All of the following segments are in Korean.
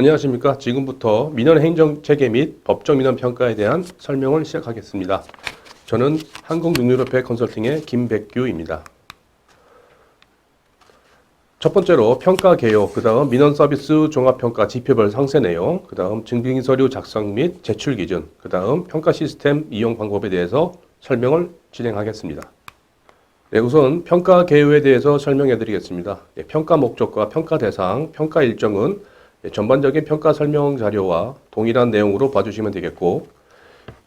안녕하십니까. 지금부터 민원행정체계 및 법정민원평가에 대한 설명을 시작하겠습니다. 저는 한국능률협회 컨설팅의 김백규입니다. 첫 번째로 평가 개요, 그 다음 민원서비스 종합평가 지표별 상세 내용, 그 다음 증빙서류 작성 및 제출 기준, 그 다음 평가 시스템 이용 방법에 대해서 설명을 진행하겠습니다. 네, 우선 평가 개요에 대해서 설명해 드리겠습니다. 평가 목적과 평가 대상, 평가 일정은 전반적인 평가 설명 자료와 동일한 내용으로 봐주시면 되겠고,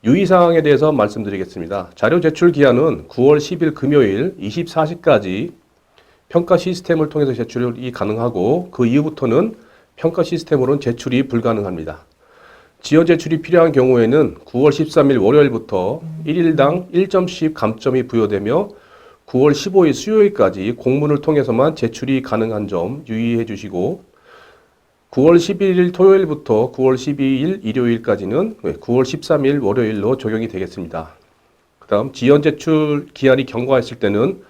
유의사항에 대해서 말씀드리겠습니다. 자료 제출 기한은 9월 10일 금요일 24시까지 평가 시스템을 통해서 제출이 가능하고, 그 이후부터는 평가 시스템으로는 제출이 불가능합니다. 지연 제출이 필요한 경우에는 9월 13일 월요일부터 1일당 1점씩 감점이 부여되며 9월 15일 수요일까지 공문을 통해서만 제출이 가능한 점 유의해 주시고, 9월 11일 토요일부터 9월 12일 일요일까지는 9월 13일 월요일로 적용이 되겠습니다. 그 다음 지연 제출 기한이 경과했을 때는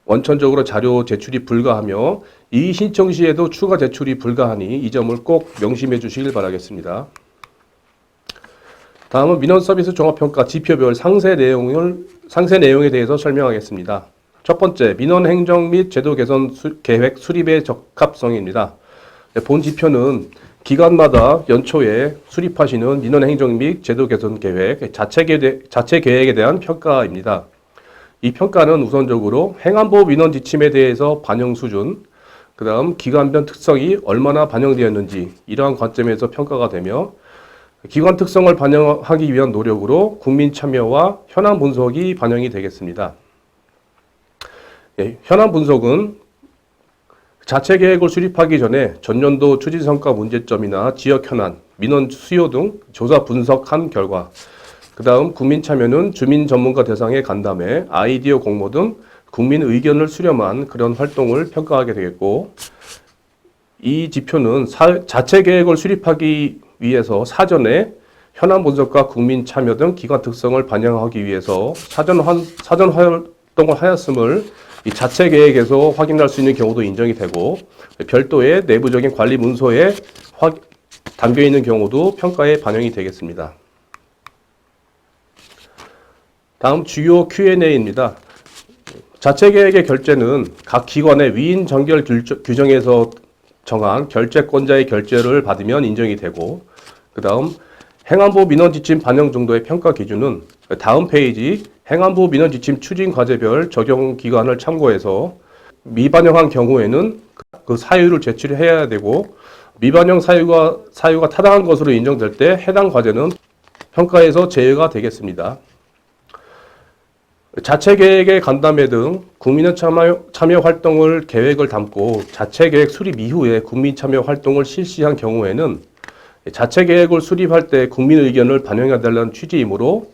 원천적으로 자료 제출이 불가하며 이의 신청 시에도 추가 제출이 불가하니 이 점을 꼭 명심해 주시길 바라겠습니다. 다음은 민원서비스 종합평가 지표별 상세 내용에 대해서 설명하겠습니다. 첫 번째, 민원행정 및 제도 개선 계획 수립의 적합성입니다. 본 지표는 기관마다 연초에 수립하시는 민원행정 및 제도 개선 계획, 자체 계획에 대한 평가입니다. 이 평가는 우선적으로 행안부 민원 지침에 대해서 반영 수준, 그 다음 기관별 특성이 얼마나 반영되었는지 이러한 관점에서 평가가 되며, 기관 특성을 반영하기 위한 노력으로 국민 참여와 현안 분석이 반영이 되겠습니다. 현안 분석은 자체 계획을 수립하기 전에 전년도 추진성과 문제점이나 지역 현안, 민원 수요 등 조사 분석한 결과, 그 다음 국민 참여는 주민 전문가 대상의 간담회, 아이디어 공모 등 국민 의견을 수렴한 그런 활동을 평가하게 되겠고, 이 지표는 자체 계획을 수립하기 위해서 사전에 현안 분석과 국민 참여 등 기관 특성을 반영하기 위해서 사전 활동을 하였음을 이 자체 계획에서 확인할 수 있는 경우도 인정이 되고, 별도의 내부적인 관리 문서에 담겨 있는 경우도 평가에 반영이 되겠습니다. 다음 주요 Q&A입니다. 자체 계획의 결제는 각 기관의 위인 정결 규정에서 정한 결제권자의 결제를 받으면 인정이 되고, 그 다음 행안부 민원 지침 반영 정도의 평가 기준은 다음 페이지 행안부 민원 지침 추진 과제별 적용 기간을 참고해서 미반영한 경우에는 그 사유를 제출해야 되고, 미반영 사유가 타당한 것으로 인정될 때 해당 과제는 평가에서 제외가 되겠습니다. 자체 계획의 간담회 등 국민의 참여 활동을 계획을 담고 자체 계획 수립 이후에 국민 참여 활동을 실시한 경우에는 자체 계획을 수립할 때 국민 의견을 반영해야 되는 취지이므로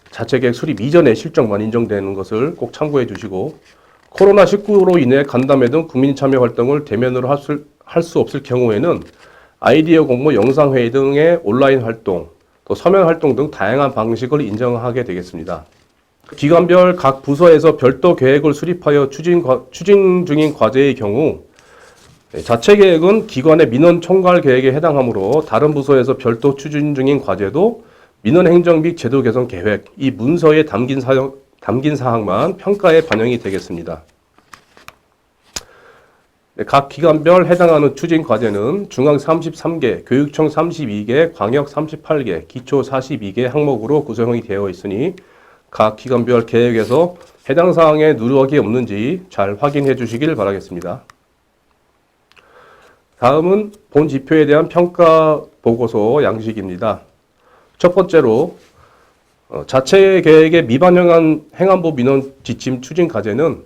자체 계획 수립 이전에 실적만 인정되는 것을 꼭 참고해 주시고, 코로나19로 인해 간담회 등 국민 참여 활동을 대면으로 할 수 없을 경우에는 아이디어 공모, 영상회의 등의 온라인 활동, 또 서면 활동 등 다양한 방식을 인정하게 되겠습니다. 기관별 각 부서에서 별도 계획을 수립하여 추진 중인 과제의 경우 자체 계획은 기관의 민원 총괄 계획에 해당하므로 다른 부서에서 별도 추진 중인 과제도 민원 행정 및 제도 개선 계획, 이 문서에 담긴 사항만 평가에 반영이 되겠습니다. 각 기관별 해당하는 추진 과제는 중앙 33개, 교육청 32개, 광역 38개, 기초 42개 항목으로 구성이 되어 있으니 각 기관별 계획에서 해당 사항에 누락이 없는지 잘 확인해 주시길 바라겠습니다. 다음은 본 지표에 대한 평가 보고서 양식입니다. 첫 번째로 자체 계획에 미반영한 행안부 민원 지침 추진 과제는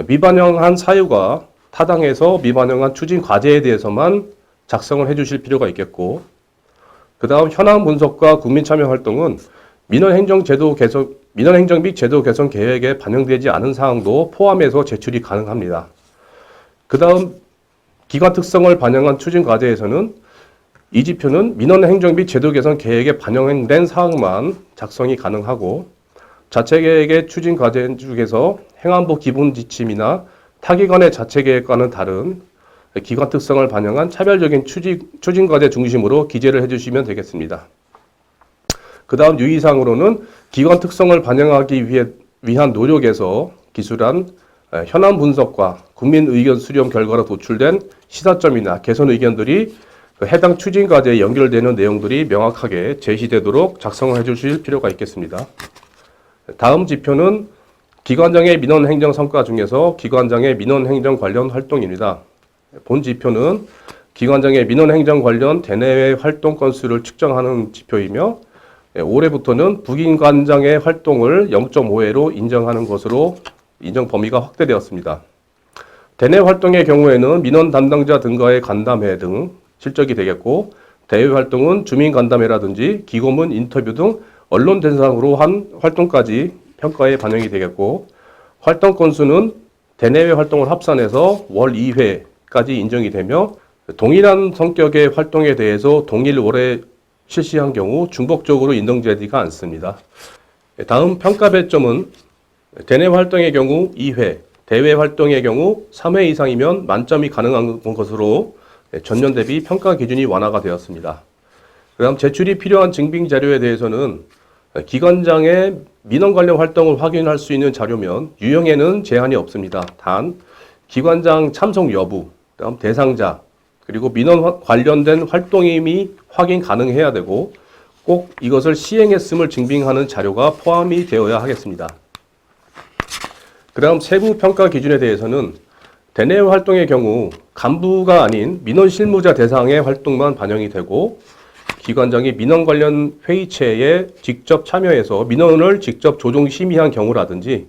미반영한 사유가 타당해서 미반영한 추진 과제에 대해서만 작성을 해 주실 필요가 있겠고, 그 다음 현안 분석과 국민 참여 활동은 민원 행정 및 제도 개선 계획에 반영되지 않은 사항도 포함해서 제출이 가능합니다. 그 다음 기관 특성을 반영한 추진 과제에서는 이 지표는 민원 행정 및 제도 개선 계획에 반영된 사항만 작성이 가능하고, 자체 계획의 추진 과제 중에서 행안부 기본 지침이나 타기관의 자체 계획과는 다른 기관 특성을 반영한 차별적인 추진과제 중심으로 기재를 해주시면 되겠습니다. 그 다음 유의사항으로는 기관 특성을 반영하기 위한 노력에서 기술한 현안 분석과 국민 의견 수렴 결과로 도출된 시사점이나 개선 의견들이 해당 추진과제에 연결되는 내용들이 명확하게 제시되도록 작성해 주실 필요가 있겠습니다. 다음 지표는 기관장의 민원행정 성과 중에서 기관장의 민원행정 관련 활동입니다. 본 지표는 기관장의 민원행정 관련 대내외 활동 건수를 측정하는 지표이며 올해부터는 부기관장의 활동을 0.5회로 인정하는 것으로 인정 범위가 확대되었습니다. 대내 활동의 경우에는 민원 담당자 등과의 간담회 등 실적이 되겠고, 대외 활동은 주민 간담회라든지 기고문 인터뷰 등 언론 대상으로 한 활동까지 평가에 반영이 되겠고, 활동 건수는 대내외 활동을 합산해서 월 2회까지 인정이 되며, 동일한 성격의 활동에 대해서 동일 월에 실시한 경우 중복적으로 인정되지가 않습니다. 다음 평가 배점은 대내 활동의 경우 2회, 대외 활동의 경우 3회 이상이면 만점이 가능한 것으로 전년 대비 평가 기준이 완화가 되었습니다. 그 다음 제출이 필요한 증빙 자료에 대해서는 기관장의 민원 관련 활동을 확인할 수 있는 자료면 유형에는 제한이 없습니다. 단 기관장 참석 여부, 그다음 대상자, 그리고 민원 관련된 활동임이 확인 가능해야 되고 꼭 이것을 시행했음을 증빙하는 자료가 포함이 되어야 하겠습니다. 그 다음 세부 평가 기준에 대해서는 대내 활동의 경우 간부가 아닌 민원 실무자 대상의 활동만 반영이 되고, 기관장이 민원 관련 회의체에 직접 참여해서 민원을 직접 조정 심의한 경우라든지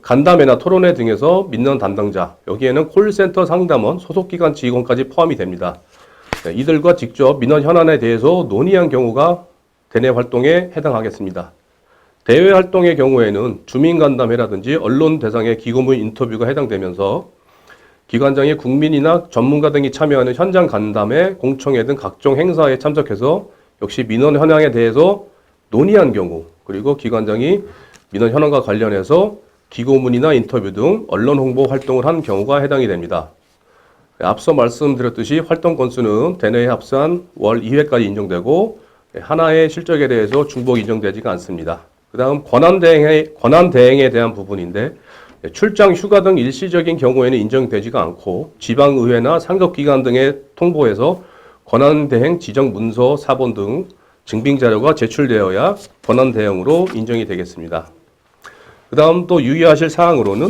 간담회나 토론회 등에서 민원 담당자, 여기에는 콜센터 상담원, 소속기관 직원까지 포함이 됩니다. 이들과 직접 민원 현안에 대해서 논의한 경우가 대내 활동에 해당하겠습니다. 대외 활동의 경우에는 주민간담회라든지 언론 대상의 기고문 인터뷰가 해당되면서 기관장이 국민이나 전문가 등이 참여하는 현장 간담회, 공청회 등 각종 행사에 참석해서 역시 민원 현황에 대해서 논의한 경우, 그리고 기관장이 민원 현황과 관련해서 기고문이나 인터뷰 등 언론 홍보 활동을 한 경우가 해당이 됩니다. 앞서 말씀드렸듯이 활동 건수는 대내에 합산 월 2회까지 인정되고 하나의 실적에 대해서 중복 인정되지가 않습니다. 그 다음 권한 대행에 대한 부분인데, 출장, 휴가 등 일시적인 경우에는 인정되지가 않고 지방의회나 상급기관 등에 통보해서 권한 대행 지정 문서, 사본 등 증빙 자료가 제출되어야 권한 대행으로 인정이 되겠습니다. 그 다음 또 유의하실 사항으로는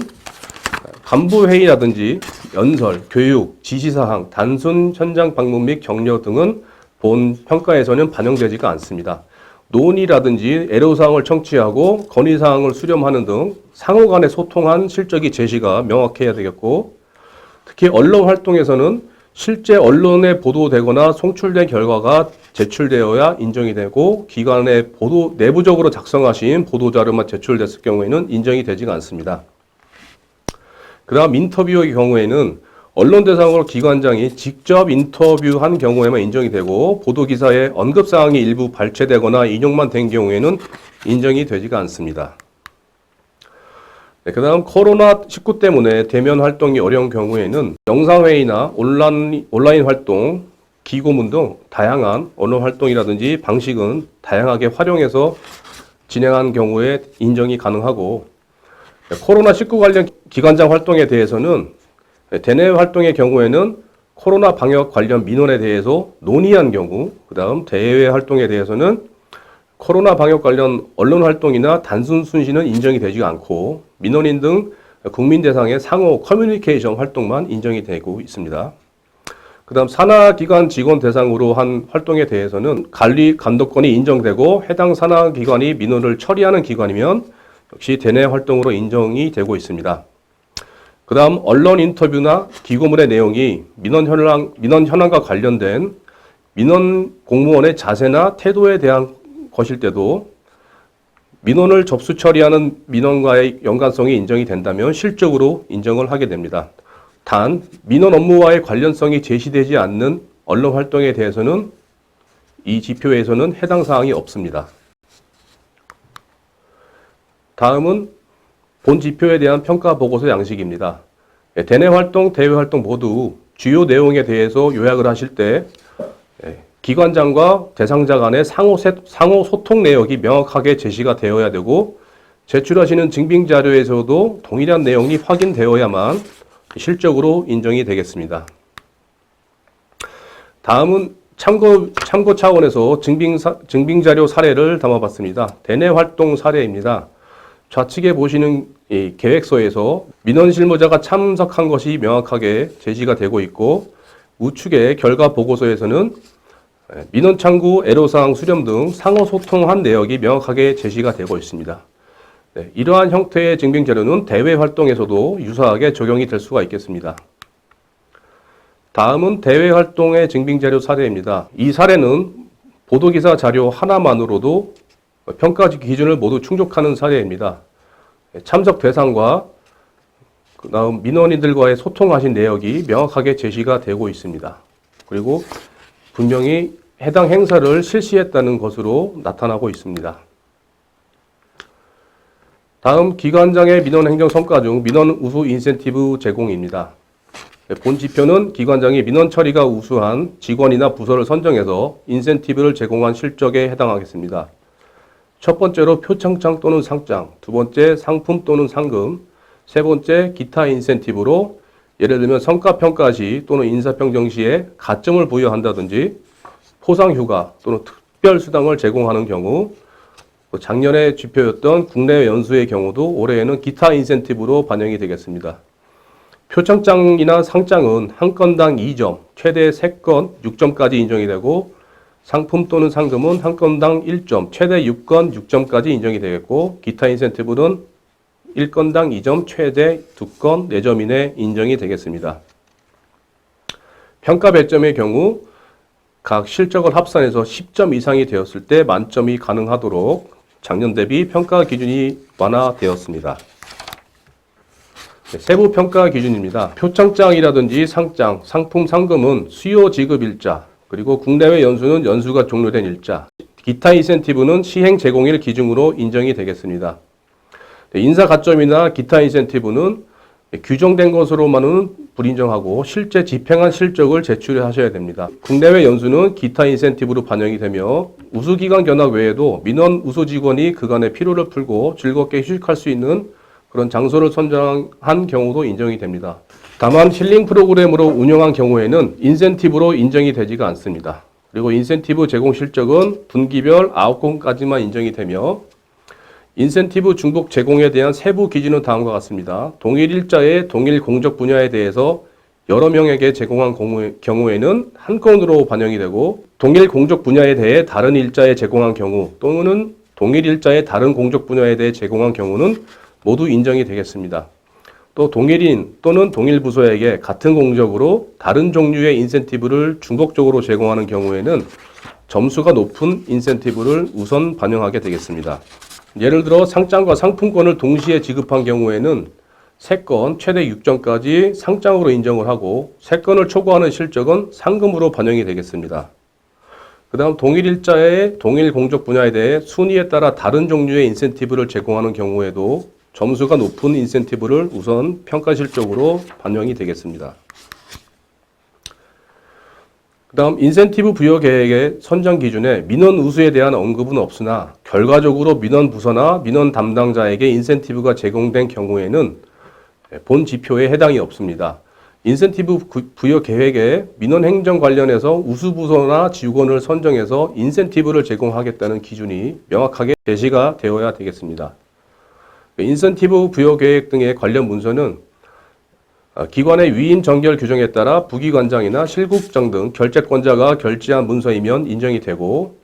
간부회의라든지 연설, 교육, 지시사항, 단순 현장 방문 및 격려 등은 본 평가에서는 반영되지가 않습니다. 논의라든지 애로사항을 청취하고 건의사항을 수렴하는 등 상호 간에 소통한 실적이 제시가 명확해야 되겠고, 특히 언론 활동에서는 실제 언론에 보도되거나 송출된 결과가 제출되어야 인정이 되고, 기관의 내부적으로 작성하신 보도자료만 제출됐을 경우에는 인정이 되지가 않습니다. 그 다음 인터뷰의 경우에는 언론 대상으로 기관장이 직접 인터뷰한 경우에만 인정이 되고, 보도기사에 언급사항이 일부 발췌되거나 인용만 된 경우에는 인정이 되지가 않습니다. 네, 그 다음 코로나19 때문에 대면 활동이 어려운 경우에는 영상회의나 온라인 활동, 기고문 등 다양한 언론 활동이라든지 방식은 다양하게 활용해서 진행한 경우에 인정이 가능하고, 코로나19 관련 기관장 활동에 대해서는 대내 활동의 경우에는 코로나 방역 관련 민원에 대해서 논의한 경우, 그 다음 대외 활동에 대해서는 코로나 방역 관련 언론 활동이나 단순 순시는 인정이 되지 않고 민원인 등 국민 대상의 상호 커뮤니케이션 활동만 인정이 되고 있습니다. 그 다음 산하기관 직원 대상으로 한 활동에 대해서는 관리 감독권이 인정되고 해당 산하기관이 민원을 처리하는 기관이면 역시 대내 활동으로 인정이 되고 있습니다. 그 다음 언론 인터뷰나 기고문의 내용이 민원 현황과 관련된 민원 공무원의 자세나 태도에 대한 것일 때도 민원을 접수 처리하는 민원과의 연관성이 인정이 된다면 실적으로 인정을 하게 됩니다. 단 민원 업무와의 관련성이 제시되지 않는 언론 활동에 대해서는 이 지표에서는 해당 사항이 없습니다. 다음은 본 지표에 대한 평가 보고서 양식입니다. 대내 활동, 대외 활동 모두 주요 내용에 대해서 요약을 하실 때 기관장과 대상자 간의 상호 소통 내역이 명확하게 제시가 되어야 되고 제출하시는 증빙 자료에서도 동일한 내용이 확인되어야만 실적으로 인정이 되겠습니다. 다음은 참고 차원에서 증빙 자료 사례를 담아봤습니다. 대내 활동 사례입니다. 좌측에 보시는 이 계획서에서 민원 실무자가 참석한 것이 명확하게 제시가 되고 있고 우측의 결과 보고서에서는 민원 창구, 애로사항 수렴 등 상호 소통한 내역이 명확하게 제시가 되고 있습니다. 이러한 형태의 증빙 자료는 대외 활동에서도 유사하게 적용이 될 수가 있겠습니다. 다음은 대외 활동의 증빙 자료 사례입니다. 이 사례는 보도기사 자료 하나만으로도 평가 기준을 모두 충족하는 사례입니다. 참석 대상과 그다음 민원인들과의 소통하신 내역이 명확하게 제시가 되고 있습니다. 그리고 분명히 해당 행사를 실시했다는 것으로 나타나고 있습니다. 다음 기관장의 민원 행정 성과 중 민원 우수 인센티브 제공입니다. 본 지표는 기관장이 민원 처리가 우수한 직원이나 부서를 선정해서 인센티브를 제공한 실적에 해당하겠습니다. 첫 번째로 표창장 또는 상장, 두 번째 상품 또는 상금, 세 번째 기타 인센티브로 예를 들면 성과평가 시 또는 인사평정 시에 가점을 부여한다든지 포상휴가 또는 특별수당을 제공하는 경우, 작년에 지표였던 국내외 연수의 경우도 올해에는 기타 인센티브로 반영이 되겠습니다. 표창장이나 상장은 한 건당 2점, 최대 3건 6점까지 인정이 되고 상품 또는 상금은 한 건당 1점, 최대 6건 6점까지 인정이 되겠고 기타 인센티브는 1건당 2점, 최대 2건 4점 이내 인정이 되겠습니다. 평가 배점의 경우 각 실적을 합산해서 10점 이상이 되었을 때 만점이 가능하도록 작년 대비 평가 기준이 완화되었습니다. 세부 평가 기준입니다. 표창장이라든지 상장, 상품, 상금은 수요 지급 일자, 그리고 국내외 연수는 연수가 종료된 일자, 기타 인센티브는 시행 제공일 기준으로 인정이 되겠습니다. 인사 가점이나 기타 인센티브는 규정된 것으로만은 불인정하고 실제 집행한 실적을 제출하셔야 됩니다. 국내외 연수는 기타 인센티브로 반영이 되며 우수기관 견학 외에도 민원 우수 직원이 그간의 피로를 풀고 즐겁게 휴식할 수 있는 그런 장소를 선정한 경우도 인정이 됩니다. 다만 힐링 프로그램으로 운영한 경우에는 인센티브로 인정이 되지가 않습니다. 그리고 인센티브 제공 실적은 분기별 9건까지만 인정이 되며 인센티브 중복 제공에 대한 세부 기준은 다음과 같습니다. 동일 일자의 동일 공적 분야에 대해서 여러 명에게 제공한 경우에는 한 건으로 반영이 되고 동일 공적 분야에 대해 다른 일자에 제공한 경우 또는 동일 일자의 다른 공적 분야에 대해 제공한 경우는 모두 인정이 되겠습니다. 또 동일인 또는 동일 부서에게 같은 공적으로 다른 종류의 인센티브를 중복적으로 제공하는 경우에는 점수가 높은 인센티브를 우선 반영하게 되겠습니다. 예를 들어 상장과 상품권을 동시에 지급한 경우에는 3건 최대 6점까지 상장으로 인정을 하고 3건을 초과하는 실적은 상금으로 반영이 되겠습니다. 그 다음 동일 일자의 동일 공적 분야에 대해 순위에 따라 다른 종류의 인센티브를 제공하는 경우에도 점수가 높은 인센티브를 우선 평가 실적으로 반영이 되겠습니다. 그 다음 인센티브 부여 계획의 선정 기준에 민원 우수에 대한 언급은 없으나 결과적으로 민원 부서나 민원 담당자에게 인센티브가 제공된 경우에는 본 지표에 해당이 없습니다. 인센티브 부여 계획에 민원 행정 관련해서 우수 부서나 직원을 선정해서 인센티브를 제공하겠다는 기준이 명확하게 제시가 되어야 되겠습니다. 인센티브 부여 계획 등의 관련 문서는 기관의 위임 정결 규정에 따라 부기관장이나 실국장 등 결재권자가 결재한 문서이면 인정이 되고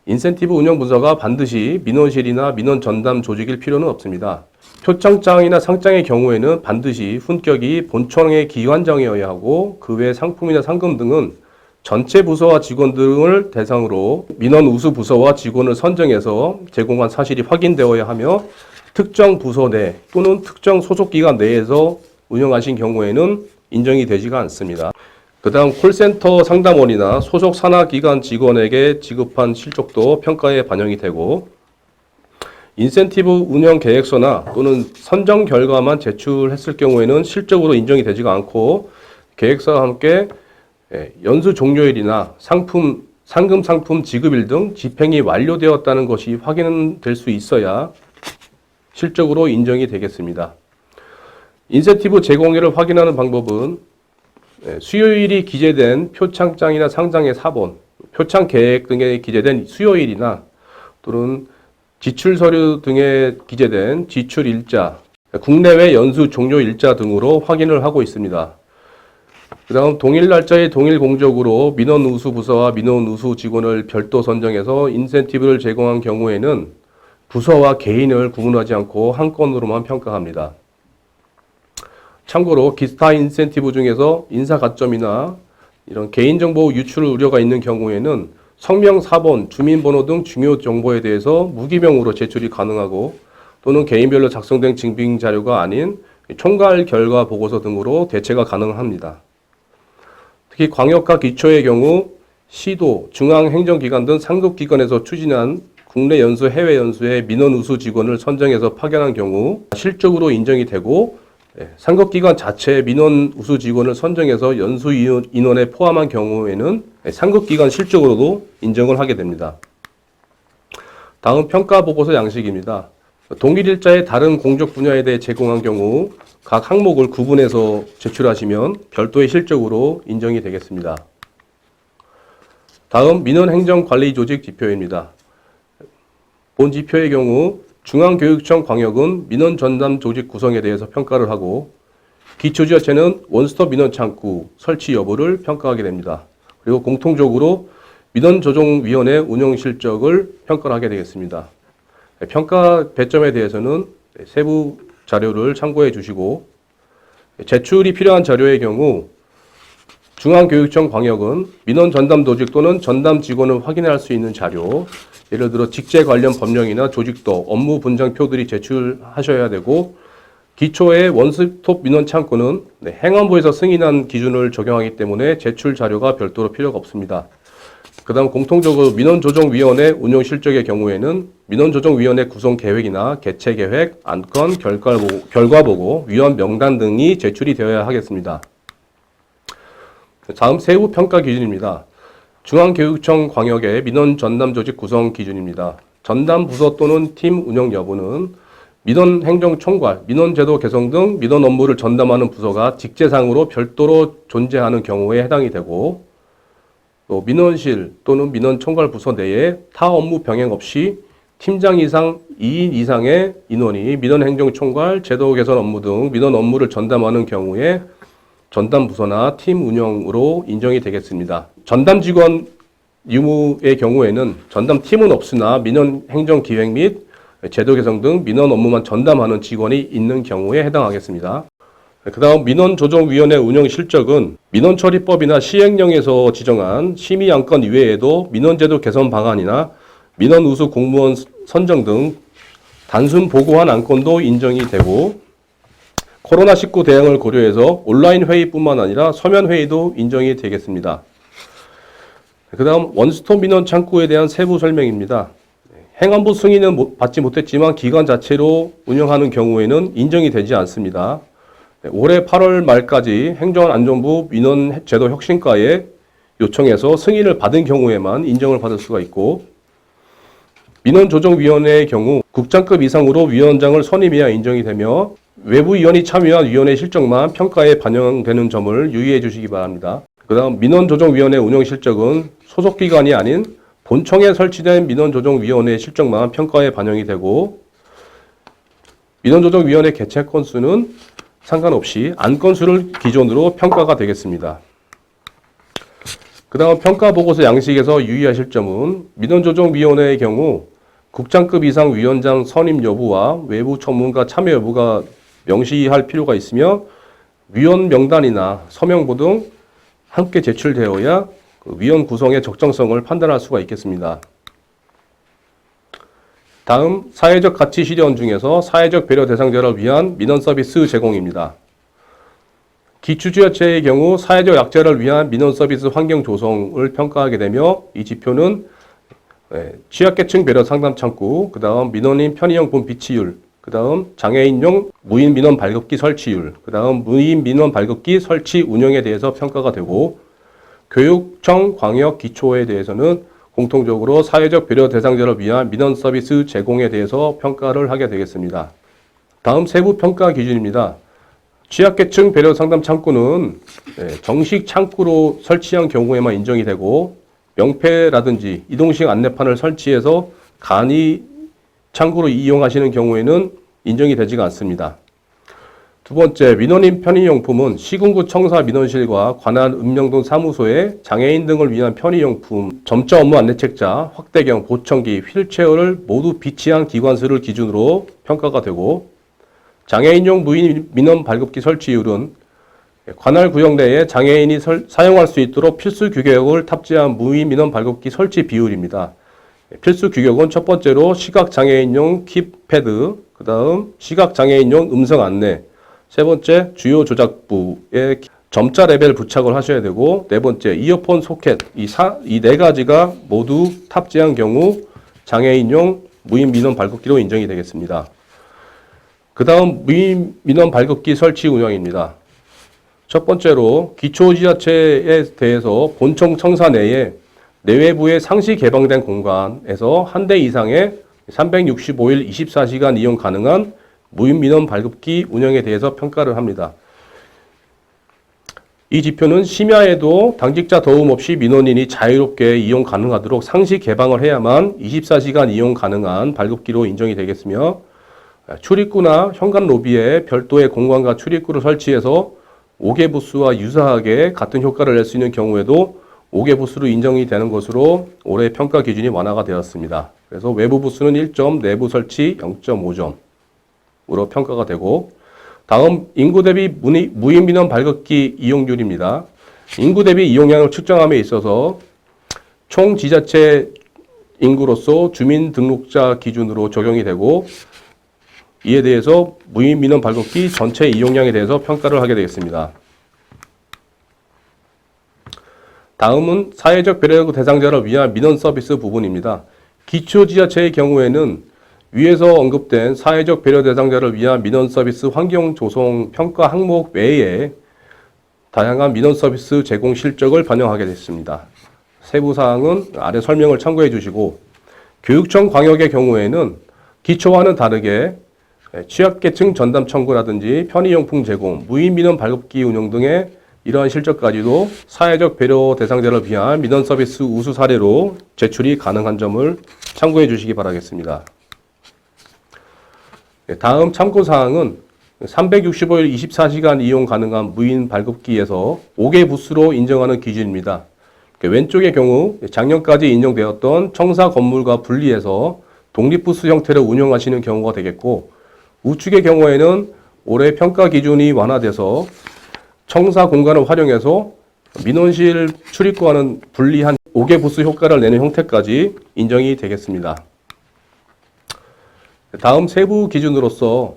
인센티브 운영 문서가 반드시 민원실이나 민원 전담 조직일 필요는 없습니다. 표창장이나 상장의 경우에는 반드시 훈격이 본청의 기관장이어야 하고 그 외 상품이나 상금 등은 전체 부서와 직원 등을 대상으로 민원 우수 부서와 직원을 선정해서 제공한 사실이 확인되어야 하며 특정 부서 내 또는 특정 소속기관 내에서 운영하신 경우에는 인정이 되지가 않습니다. 그 다음 콜센터 상담원이나 소속 산하기관 직원에게 지급한 실적도 평가에 반영이 되고 인센티브 운영 계획서나 또는 선정 결과만 제출했을 경우에는 실적으로 인정이 되지가 않고 계획서와 함께 연수 종료일이나 상금 상품 지급일 등 집행이 완료되었다는 것이 확인될 수 있어야 실적으로 인정이 되겠습니다. 인센티브 제공일을 확인하는 방법은 수요일이 기재된 표창장이나 상장의 사본, 표창 계획 등에 기재된 수요일이나 또는 지출 서류 등에 기재된 지출 일자, 국내외 연수 종료 일자 등으로 확인을 하고 있습니다. 그 다음 동일 날짜의 동일 공적으로 민원 우수 부서와 민원 우수 직원을 별도 선정해서 인센티브를 제공한 경우에는 부서와 개인을 구분하지 않고 한 건으로만 평가합니다. 참고로 기타 인센티브 중에서 인사 가점이나 이런 개인정보 유출 우려가 있는 경우에는 성명, 사본, 주민번호 등 중요 정보에 대해서 무기명으로 제출이 가능하고 또는 개인별로 작성된 증빙 자료가 아닌 총괄 결과 보고서 등으로 대체가 가능합니다. 특히 광역과 기초의 경우 시도, 중앙행정기관 등 상급기관에서 추진한 국내 연수, 해외 연수의 민원 우수 직원을 선정해서 파견한 경우 실적으로 인정이 되고 상급기관 자체의 민원 우수 직원을 선정해서 연수 인원에 포함한 경우에는 상급기관 실적으로도 인정을 하게 됩니다. 다음 평가보고서 양식입니다. 동일 일자의 다른 공적 분야에 대해 제공한 경우 각 항목을 구분해서 제출하시면 별도의 실적으로 인정이 되겠습니다. 다음 민원행정관리조직 지표입니다. 본 지표의 경우 중앙교육청 광역은 민원 전담 조직 구성에 대해서 평가를 하고 기초지자체는 원스톱 민원창구 설치 여부를 평가하게 됩니다. 그리고 공통적으로 민원조정위원회 운영 실적을 평가를 하게 되겠습니다. 평가 배점에 대해서는 세부 자료를 참고해 주시고 제출이 필요한 자료의 경우 중앙교육청 광역은 민원 전담 조직 또는 전담 직원을 확인할 수 있는 자료, 예를 들어 직제 관련 법령이나 조직도, 업무 분장표들이 제출하셔야 되고 기초의 원스톱 민원 창구는 행안부에서 승인한 기준을 적용하기 때문에 제출 자료가 별도로 필요가 없습니다. 그 다음 공통적으로 민원조정위원회 운영 실적의 경우에는 민원조정위원회 구성 계획이나 개최 계획, 안건, 결과보고, 위원 명단 등이 제출이 되어야 하겠습니다. 다음 세부 평가 기준입니다. 중앙교육청 광역의 민원 전담 조직 구성 기준입니다. 전담 부서 또는 팀 운영 여부는 민원행정총괄, 민원제도 개선 등 민원 업무를 전담하는 부서가 직제상으로 별도로 존재하는 경우에 해당이 되고 또 민원실 또는 민원총괄 부서 내에 타 업무 병행 없이 팀장 이상 2인 이상의 인원이 민원행정총괄, 제도 개선 업무 등 민원 업무를 전담하는 경우에 전담 부서나 팀 운영으로 인정이 되겠습니다. 전담 직원 유무의 경우에는 전담 팀은 없으나 민원 행정 기획 및 제도 개선 등 민원 업무만 전담하는 직원이 있는 경우에 해당하겠습니다. 그 다음 민원조정위원회 운영 실적은 민원처리법이나 시행령에서 지정한 심의안건 이외에도 민원제도 개선 방안이나 민원우수 공무원 선정 등 단순 보고한 안건도 인정이 되고 코로나19 대응을 고려해서 온라인 회의뿐만 아니라 서면 회의도 인정이 되겠습니다. 그 다음 원스톱 민원 창구에 대한 세부 설명입니다. 행안부 승인은 받지 못했지만 기관 자체로 운영하는 경우에는 인정이 되지 않습니다. 올해 8월 말까지 행정안전부 민원제도 혁신과에 요청해서 승인을 받은 경우에만 인정을 받을 수가 있고 민원조정위원회의 경우 국장급 이상으로 위원장을 선임해야 인정이 되며 외부위원이 참여한 위원회 실적만 평가에 반영되는 점을 유의해 주시기 바랍니다. 그 다음 민원조정위원회 운영 실적은 소속기관이 아닌 본청에 설치된 민원조정위원회 실적만 평가에 반영이 되고 민원조정위원회 개최 건수는 상관없이 안건수를 기준으로 평가가 되겠습니다. 그 다음 평가보고서 양식에서 유의하실 점은 민원조정위원회의 경우 국장급 이상 위원장 선임 여부와 외부 전문가 참여 여부가 명시할 필요가 있으며 위원 명단이나 서명부 등 함께 제출되어야 위원 구성의 적정성을 판단할 수가 있겠습니다. 다음 사회적 가치 실현 중에서 사회적 배려 대상자를 위한 민원 서비스 제공입니다. 기초지자체의 경우 사회적 약자를 위한 민원 서비스 환경 조성을 평가하게 되며 이 지표는 취약계층 배려 상담 창구, 그 다음 민원인 편의용품 비치율, 그 다음 장애인용 무인 민원 발급기 설치율, 그 다음 무인 민원 발급기 설치 운영에 대해서 평가가 되고, 교육청 광역 기초에 대해서는 공통적으로 사회적 배려 대상자를 위한 민원 서비스 제공에 대해서 평가를 하게 되겠습니다. 다음 세부 평가 기준입니다. 취약계층 배려 상담 창구는 정식 창구로 설치한 경우에만 인정이 되고, 명패라든지 이동식 안내판을 설치해서 간이 창구로 이용하시는 경우에는 인정이 되지가 않습니다. 두 번째, 민원인 편의용품은 시군구 청사 민원실과 관할 읍령동 사무소에 장애인 등을 위한 편의용품, 점자 업무 안내책자, 확대경, 보청기, 휠체어를 모두 비치한 기관수를 기준으로 평가가 되고, 장애인용 무인 민원 발급기 설치율은 관할 구역 내에 장애인이 사용할 수 있도록 필수 규격을 탑재한 무인 민원 발급기 설치 비율입니다. 필수 규격은 첫 번째로 시각장애인용 키패드, 그 다음 시각장애인용 음성 안내, 세 번째 주요 조작부에 점자 레벨 부착을 하셔야 되고, 네 번째 이어폰 소켓, 이 네 가지가 모두 탑재한 경우 장애인용 무인 민원 발급기로 인정이 되겠습니다. 그 다음 무인 민원 발급기 설치 운영입니다. 첫 번째로 기초지자체에 대해서 본청 청사 내에 내외부의 상시 개방된 공간에서 한 대 이상의 365일 24시간 이용 가능한 무인 민원 발급기 운영에 대해서 평가를 합니다. 이 지표는 심야에도 당직자 도움 없이 민원인이 자유롭게 이용 가능하도록 상시 개방을 해야만 24시간 이용 가능한 발급기로 인정이 되겠으며, 출입구나 현관 로비에 별도의 공간과 출입구를 설치해서 5개 부스와 유사하게 같은 효과를 낼 수 있는 경우에도 5개 부스로 인정이 되는 것으로 올해 평가 기준이 완화가 되었습니다. 그래서 외부 부스는 1점, 내부 설치 0.5점으로 평가가 되고, 다음 인구 대비 무인 민원 발급기 이용률입니다. 인구 대비 이용량을 측정함에 있어서 총 지자체 인구로서 주민등록자 기준으로 적용이 되고, 이에 대해서 무인 민원 발급기 전체 이용량에 대해서 평가를 하게 되겠습니다. 다음은 사회적 배려 대상자를 위한 민원 서비스 부분입니다. 기초지자체의 경우에는 위에서 언급된 사회적 배려 대상자를 위한 민원 서비스 환경 조성 평가 항목 외에 다양한 민원 서비스 제공 실적을 반영하게 됐습니다. 세부 사항은 아래 설명을 참고해 주시고, 교육청 광역의 경우에는 기초와는 다르게 취약계층 전담 청구라든지 편의용품 제공, 무인 민원 발급기 운영 등의 이러한 실적까지도 사회적 배려 대상자를 위한 민원 서비스 우수 사례로 제출이 가능한 점을 참고해 주시기 바라겠습니다. 다음 참고사항은 365일 24시간 이용 가능한 무인 발급기에서 5개 부스로 인정하는 기준입니다. 왼쪽의 경우 작년까지 인정되었던 청사 건물과 분리해서 독립부스 형태로 운영하시는 경우가 되겠고, 우측의 경우에는 올해 평가 기준이 완화돼서 청사 공간을 활용해서 민원실 출입구와는 분리한 5개 부스 효과를 내는 형태까지 인정이 되겠습니다. 다음 세부 기준으로서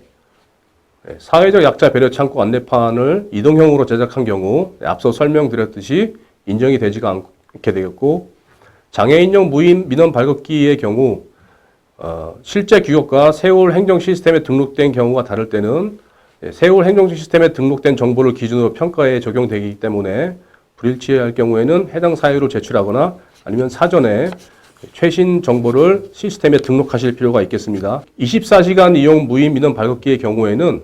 사회적 약자 배려 창구 안내판을 이동형으로 제작한 경우 앞서 설명드렸듯이 인정이 되지가 않게 되겠고, 장애인용 무인 민원 발급기의 경우 실제 규격과 세월 행정 시스템에 등록된 경우가 다를 때는 세월 행정 시스템에 등록된 정보를 기준으로 평가에 적용되기 때문에 불일치할 경우에는 해당 사유를 제출하거나 아니면 사전에 최신 정보를 시스템에 등록하실 필요가 있겠습니다. 24시간 이용 무인 민원 발급기의 경우에는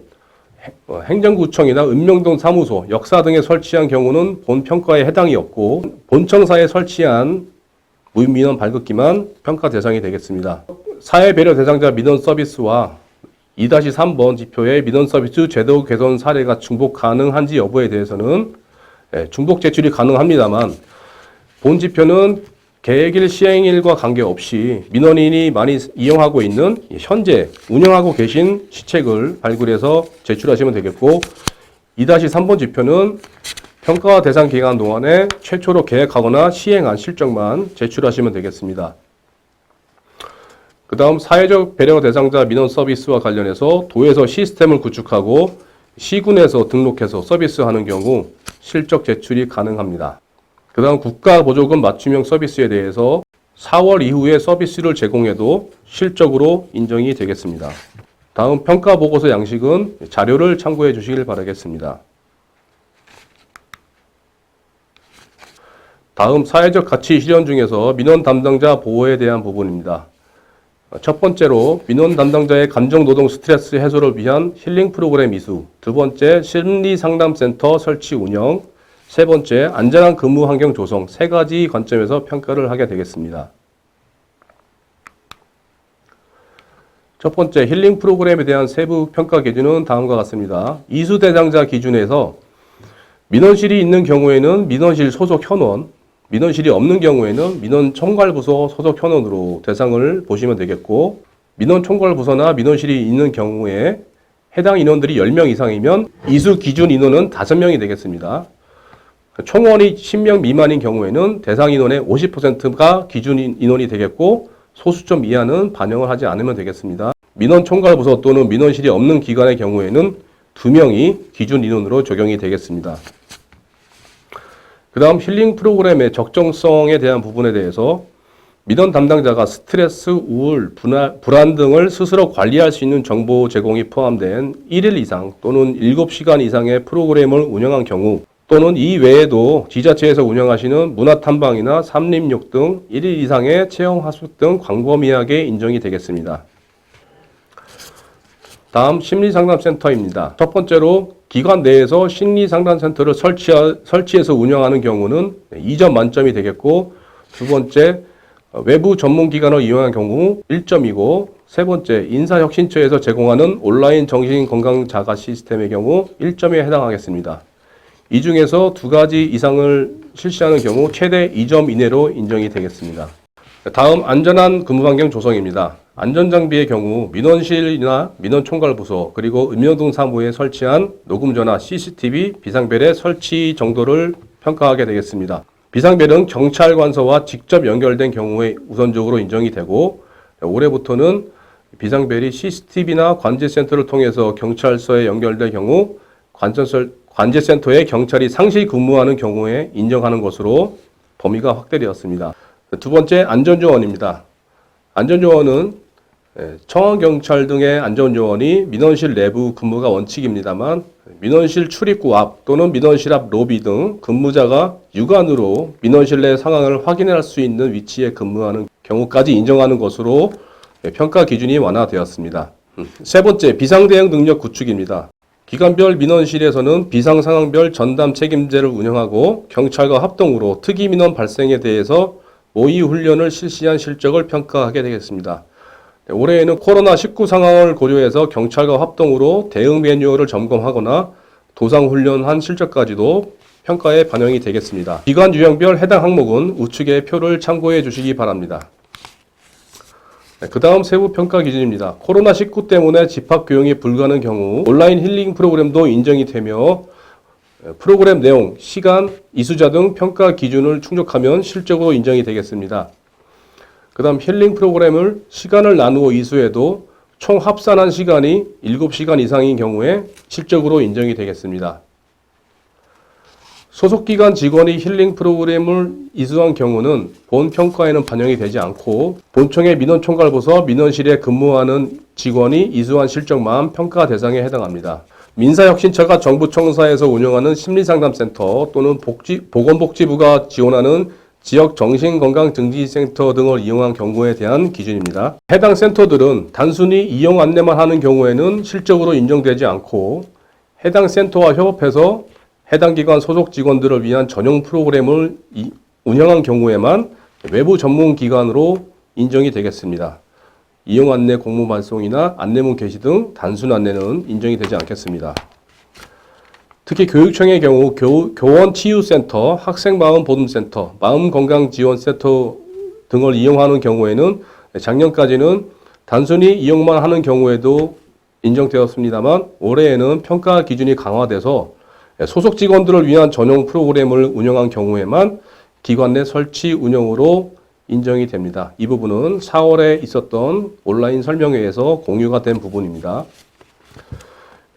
행정구청이나 읍령동 사무소, 역사 등에 설치한 경우는 본 평가에 해당이 없고, 본청사에 설치한 무인 민원 발급기만 평가 대상이 되겠습니다. 사회배려 대상자 민원 서비스와 2-3번 지표의 민원 서비스 제도 개선 사례가 중복 가능한지 여부에 대해서는 중복 제출이 가능합니다만, 본 지표는 계획일 시행일과 관계없이 민원인이 많이 이용하고 있는 현재 운영하고 계신 시책을 발굴해서 제출하시면 되겠고, 2-3번 지표는 평가 대상 기간 동안에 최초로 계획하거나 시행한 실적만 제출하시면 되겠습니다. 그 다음 사회적 배려 대상자 민원 서비스와 관련해서 도에서 시스템을 구축하고 시군에서 등록해서 서비스하는 경우 실적 제출이 가능합니다. 그 다음 국가보조금 맞춤형 서비스에 대해서 4월 이후에 서비스를 제공해도 실적으로 인정이 되겠습니다. 다음 평가 보고서 양식은 자료를 참고해 주시길 바라겠습니다. 다음 사회적 가치 실현 중에서 민원 담당자 보호에 대한 부분입니다. 첫 번째로 민원 담당자의 감정 노동 스트레스 해소를 위한 힐링 프로그램 이수, 두 번째 심리 상담센터 설치 운영, 세 번째 안전한 근무 환경 조성, 세 가지 관점에서 평가를 하게 되겠습니다. 첫 번째 힐링 프로그램에 대한 세부 평가 기준은 다음과 같습니다. 이수 대상자 기준에서 민원실이 있는 경우에는 민원실 소속 현원, 민원실이 없는 경우에는 민원총괄부서 소속 현원으로 대상을 보시면 되겠고, 민원총괄부서나 민원실이 있는 경우에 해당 인원들이 10명 이상이면 이수 기준 인원은 5명이 되겠습니다. 총원이 10명 미만인 경우에는 대상 인원의 50%가 기준 인원이 되겠고, 소수점 이하는 반영을 하지 않으면 되겠습니다. 민원총괄부서 또는 민원실이 없는 기관의 경우에는 2명이 기준 인원으로 적용이 되겠습니다. 그 다음 힐링 프로그램의 적정성에 대한 부분에 대해서 민원 담당자가 스트레스, 우울, 불안 등을 스스로 관리할 수 있는 정보 제공이 포함된 1일 이상 또는 7시간 이상의 프로그램을 운영한 경우, 또는 이 외에도 지자체에서 운영하시는 문화탐방이나 삼림욕 등 1일 이상의 체험하숙 등 광범위하게 인정이 되겠습니다. 다음 심리상담센터입니다. 첫 번째로 기관 내에서 심리상담센터를 설치해서 운영하는 경우는 2점 만점이 되겠고, 두 번째 외부 전문기관을 이용한 경우 1점이고, 세 번째 인사혁신처에서 제공하는 온라인 정신건강자가 시스템의 경우 1점에 해당하겠습니다. 이 중에서 2가지 이상을 실시하는 경우 최대 2점 이내로 인정이 되겠습니다. 다음 안전한 근무환경 조성입니다. 안전장비의 경우 민원실이나 민원총괄부서 그리고 민원등 사무에 설치한 녹음전화 CCTV 비상벨의 설치 정도를 평가하게 되겠습니다. 비상벨은 경찰관서와 직접 연결된 경우에 우선적으로 인정이 되고, 올해부터는 비상벨이 CCTV나 관제센터를 통해서 경찰서에 연결될 경우 관제센터에 경찰이 상시 근무하는 경우에 인정하는 것으로 범위가 확대되었습니다. 두 번째 안전요원입니다. 안전요원은 청원경찰 등의 안전요원이 민원실 내부 근무가 원칙입니다만, 민원실 출입구 앞 또는 민원실 앞 로비 등 근무자가 육안으로 민원실 내 상황을 확인할 수 있는 위치에 근무하는 경우까지 인정하는 것으로 평가 기준이 완화되었습니다. 세 번째, 비상대응 능력 구축입니다. 기관별 민원실에서는 비상상황별 전담 책임제를 운영하고 경찰과 합동으로 특이 민원 발생에 대해서 모의 훈련을 실시한 실적을 평가하게 되겠습니다. 올해에는 코로나19 상황을 고려해서 경찰과 합동으로 대응 매뉴얼을 점검하거나 도상훈련한 실적까지도 평가에 반영이 되겠습니다. 기관 유형별 해당 항목은 우측의 표를 참고해 주시기 바랍니다. 그 다음 세부 평가 기준입니다. 코로나19 때문에 집합교육이 불가능한 경우 온라인 힐링 프로그램도 인정이 되며, 프로그램 내용, 시간, 이수자 등 평가 기준을 충족하면 실적으로 인정이 되겠습니다. 그 다음 힐링 프로그램을 시간을 나누어 이수해도 총 합산한 시간이 7시간 이상인 경우에 실적으로 인정이 되겠습니다. 소속기관 직원이 힐링 프로그램을 이수한 경우는 본 평가에는 반영이 되지 않고, 본청의 민원총괄부서 민원실에 근무하는 직원이 이수한 실적만 평가 대상에 해당합니다. 민사혁신처가 정부청사에서 운영하는 심리상담센터 또는 보건복지부가 지원하는 지역 정신건강증진센터 등을 이용한 경우에 대한 기준입니다. 해당 센터들은 단순히 이용 안내만 하는 경우에는 실적으로 인정되지 않고, 해당 센터와 협업해서 해당 기관 소속 직원들을 위한 전용 프로그램을 운영한 경우에만 외부 전문 기관으로 인정이 되겠습니다. 이용 안내 공문 발송이나 안내문 게시 등 단순 안내는 인정이 되지 않겠습니다. 특히 교육청의 경우 교원치유센터, 학생마음보듬센터, 마음건강지원센터 등을 이용하는 경우에는 작년까지는 단순히 이용만 하는 경우에도 인정되었습니다만, 올해에는 평가 기준이 강화돼서 소속 직원들을 위한 전용 프로그램을 운영한 경우에만 기관 내 설치 운영으로 인정이 됩니다. 이 부분은 4월에 있었던 온라인 설명회에서 공유가 된 부분입니다.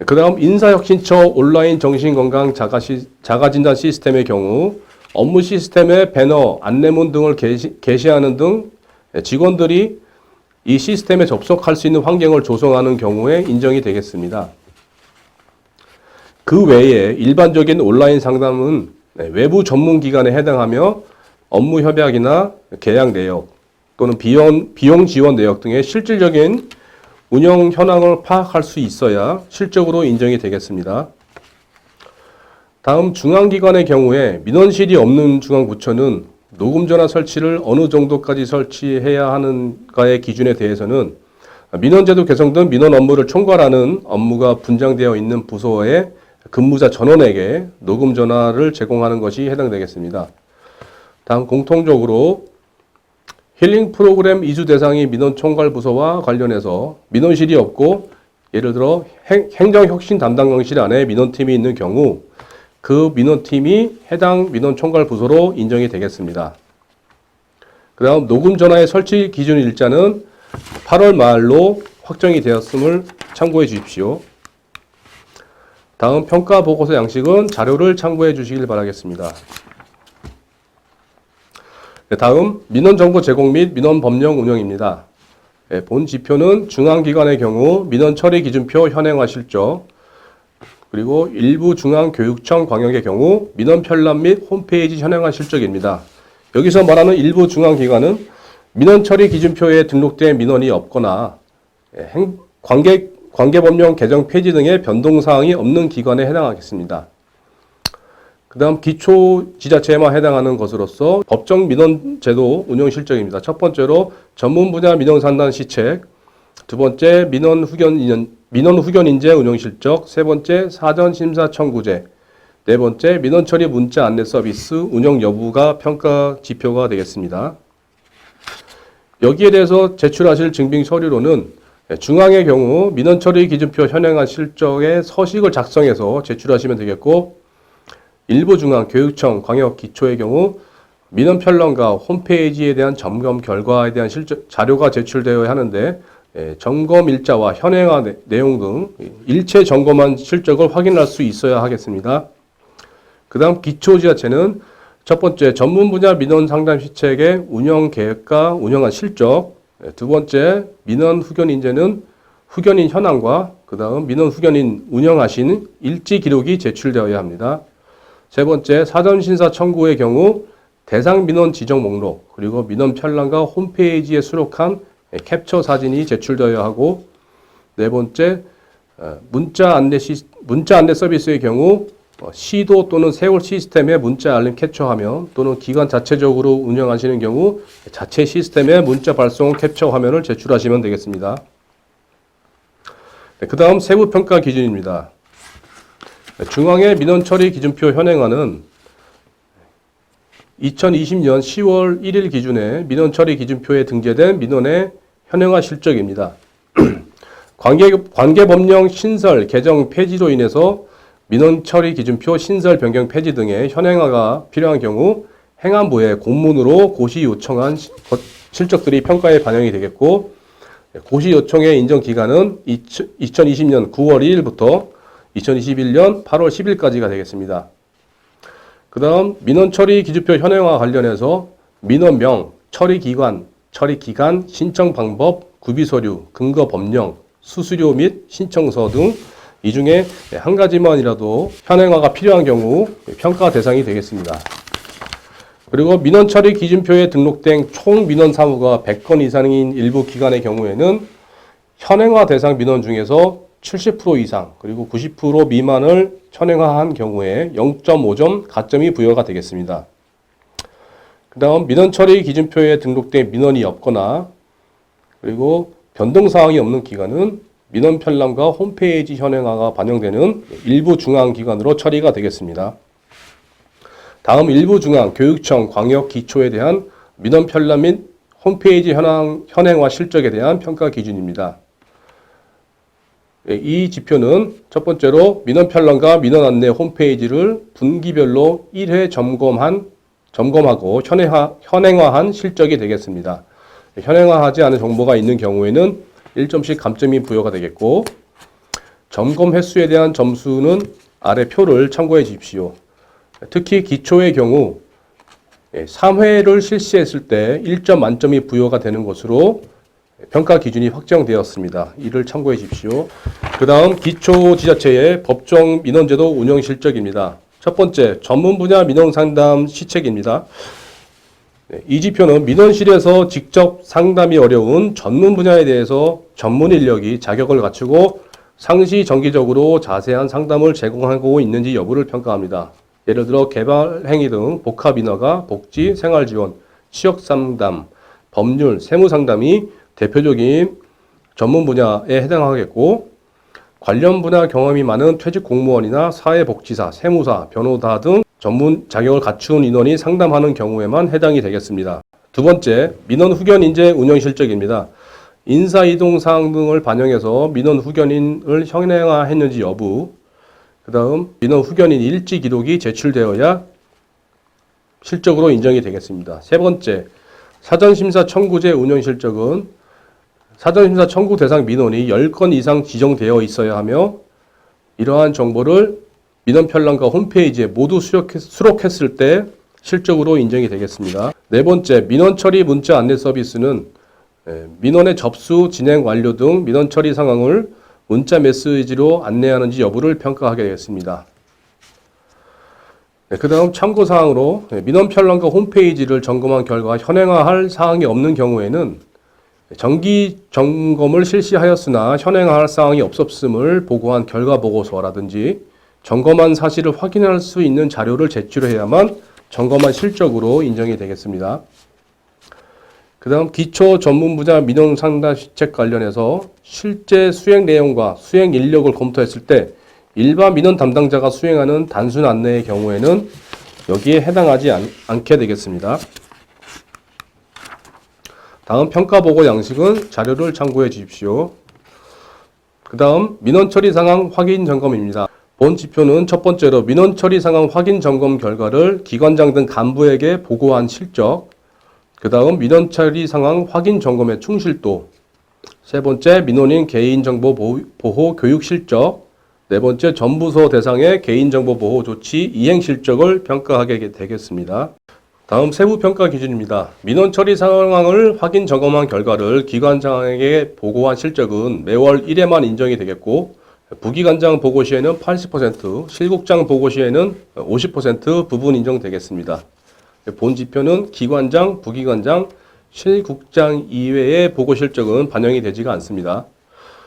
그 다음 인사혁신처 온라인 정신건강 자가진단 시스템의 경우 업무 시스템에 배너, 안내문 등을 게시하는 등 직원들이 이 시스템에 접속할 수 있는 환경을 조성하는 경우에 인정이 되겠습니다. 그 외에 일반적인 온라인 상담은 외부 전문 기관에 해당하며 업무 협약이나 계약 내역 또는 비용 지원 내역 등의 실질적인 운영 현황을 파악할 수 있어야 실적으로 인정이 되겠습니다. 다음 중앙기관의 경우에 민원실이 없는 중앙부처는 녹음전화 설치를 어느 정도까지 설치해야 하는가의 기준에 대해서는 민원제도 개정 등 민원 업무를 총괄하는 업무가 분장되어 있는 부서의 근무자 전원에게 녹음전화를 제공하는 것이 해당되겠습니다. 다음 공통적으로 힐링 프로그램 이주 대상이 민원총괄부서와 관련해서 민원실이 없고 예를 들어 행정혁신 담당관실 안에 민원팀이 있는 경우 그 민원팀이 해당 민원총괄부서로 인정이 되겠습니다. 그 다음 녹음전화의 설치 기준 일자는 8월 말로 확정이 되었음을 참고해 주십시오. 다음 평가보고서 양식은 자료를 참고해 주시길 바라겠습니다. 다음 민원정보 제공 및 민원법령 운영입니다. 본 지표는 중앙기관의 경우 민원처리 기준표 현행화 실적, 그리고 일부 중앙교육청 광역의 경우 민원 편람 및 홈페이지 현행화 실적입니다. 여기서 말하는 일부 중앙기관은 민원처리 기준표에 등록된 민원이 없거나 관계법령 개정 폐지 등의 변동사항이 없는 기관에 해당하겠습니다. 그 다음 기초지자체에만 해당하는 것으로서 법정 민원제도 운영 실적입니다. 첫 번째로 전문 분야 민원상담 시책, 두 번째 민원 후견 인재 운영 실적, 세 번째 사전 심사 청구제, 네 번째 민원 처리 문자 안내 서비스 운영 여부가 평가 지표가 되겠습니다. 여기에 대해서 제출하실 증빙 서류로는 중앙의 경우 민원 처리 기준표 현행화 실적의 서식을 작성해서 제출하시면 되겠고, 일부 중앙 교육청 광역 기초의 경우 민원 편람과 홈페이지에 대한 점검 결과에 대한 실적 자료가 제출되어야 하는데 점검 일자와 현행화 내용 등 일체 점검한 실적을 확인할 수 있어야 하겠습니다. 그 다음 기초지자체는 첫 번째 전문 분야 민원 상담 시책의 운영 계획과 운영한 실적, 두 번째 민원 후견 인재는 후견인 현황과 그 다음 민원 후견인 운영하신 일지 기록이 제출되어야 합니다. 세 번째 사전 심사 청구의 경우 대상 민원 지정 목록 그리고 민원 편람과 홈페이지에 수록한 캡처 사진이 제출되어야 하고, 네 번째 문자 안내 서비스의 경우 시도 또는 세월 시스템에 문자 알림 캡처화면 또는 기관 자체적으로 운영하시는 경우 자체 시스템에 문자 발송 캡처 화면을 제출하시면 되겠습니다. 그 다음 세부 평가 기준입니다. 중앙의 민원 처리 기준표 현행화는 2020년 10월 1일 기준에 민원 처리 기준표에 등재된 민원의 현행화 실적입니다. 관계법령 신설, 개정, 폐지로 인해서 민원 처리 기준표 신설, 변경, 폐지 등의 현행화가 필요한 경우 행안부에 공문으로 고시 요청한 실적들이 평가에 반영이 되겠고, 고시 요청의 인정 기간은 2020년 9월 2일부터 2021년 8월 10일까지가 되겠습니다. 그 다음 민원 처리 기준표 현행화 관련해서 민원명, 처리기간, 신청 방법, 구비서류, 근거 법령, 수수료 및 신청서 등 이 중에 한 가지만이라도 현행화가 필요한 경우 평가 대상이 되겠습니다. 그리고 민원 처리 기준표에 등록된 총 민원 사무가 100건 이상인 일부 기관의 경우에는 현행화 대상 민원 중에서 70% 이상 그리고 90% 미만을 현행화한 경우에 0.5점 가점이 부여가 되겠습니다. 그 다음 민원 처리 기준표에 등록된 민원이 없거나 그리고 변동사항이 없는 기관은 민원 편람과 홈페이지 현행화가 반영되는 일부 중앙기관으로 처리가 되겠습니다. 다음 일부 중앙, 교육청, 광역, 기초에 대한 민원 편람 및 홈페이지 현행화 실적에 대한 평가 기준입니다. 이 지표는 첫 번째로 민원 편람과 민원 안내 홈페이지를 분기별로 1회 점검하고 현행화한 실적이 되겠습니다. 현행화하지 않은 정보가 있는 경우에는 1점씩 감점이 부여가 되겠고, 점검 횟수에 대한 점수는 아래 표를 참고해 주십시오. 특히 기초의 경우 3회를 실시했을 때 1점 만점이 부여가 되는 것으로 평가 기준이 확정되었습니다. 이를 참고해 주십시오. 그 다음 기초지자체의 법정 민원제도 운영 실적입니다. 첫 번째, 전문 분야 민원 상담 시책입니다. 이 지표는 민원실에서 직접 상담이 어려운 전문 분야에 대해서 전문 인력이 자격을 갖추고 상시 정기적으로 자세한 상담을 제공하고 있는지 여부를 평가합니다. 예를 들어 개발행위 등 복합인허가, 복지, 생활지원, 취역상담, 법률, 세무상담이 대표적인 전문 분야에 해당하겠고, 관련 분야 경험이 많은 퇴직 공무원이나 사회복지사, 세무사, 변호사 등 전문 자격을 갖춘 인원이 상담하는 경우에만 해당이 되겠습니다. 두 번째, 민원 후견 인재 운영 실적입니다. 인사이동 사항 등을 반영해서 민원 후견인을 현행화했는지 여부, 그 다음 민원 후견인 일지 기록이 제출되어야 실적으로 인정이 되겠습니다. 세 번째, 사전심사 청구제 운영 실적은 사전심사 청구 대상 민원이 10건 이상 지정되어 있어야 하며 이러한 정보를 민원 편람과 홈페이지에 모두 수록했을 때 실적으로 인정이 되겠습니다. 네 번째, 민원 처리 문자 안내 서비스는 민원의 접수, 진행 완료 등 민원 처리 상황을 문자 메시지로 안내하는지 여부를 평가하게 되겠습니다. 그 다음 참고사항으로 민원 편람과 홈페이지를 점검한 결과 현행화할 사항이 없는 경우에는 정기 점검을 실시하였으나 현행화할 사항이 없었음을 보고한 결과 보고서라든지 점검한 사실을 확인할 수 있는 자료를 제출해야만 점검한 실적으로 인정이 되겠습니다. 그 다음 기초 전문 분야 민원 상담 시책 관련해서 실제 수행 내용과 수행 인력을 검토했을 때 일반 민원 담당자가 수행하는 단순 안내의 경우에는 여기에 해당하지 않게 되겠습니다. 다음 평가보고 양식은 자료를 참고해 주십시오. 그 다음 민원 처리 상황 확인 점검입니다. 본 지표는 첫 번째로 민원 처리 상황 확인 점검 결과를 기관장 등 간부에게 보고한 실적, 그 다음 민원 처리 상황 확인 점검의 충실도, 세 번째 민원인 개인정보 보호 교육 실적, 네 번째 전부서 대상의 개인정보 보호 조치 이행 실적을 평가하게 되겠습니다. 다음 세부 평가 기준입니다. 민원 처리 상황을 확인 점검한 결과를 기관장에게 보고한 실적은 매월 1회만 인정이 되겠고, 부기관장 보고 시에는 80%, 실국장 보고 시에는 50% 부분 인정되겠습니다. 본 지표는 기관장, 부기관장, 실국장 이외의 보고 실적은 반영이 되지가 않습니다.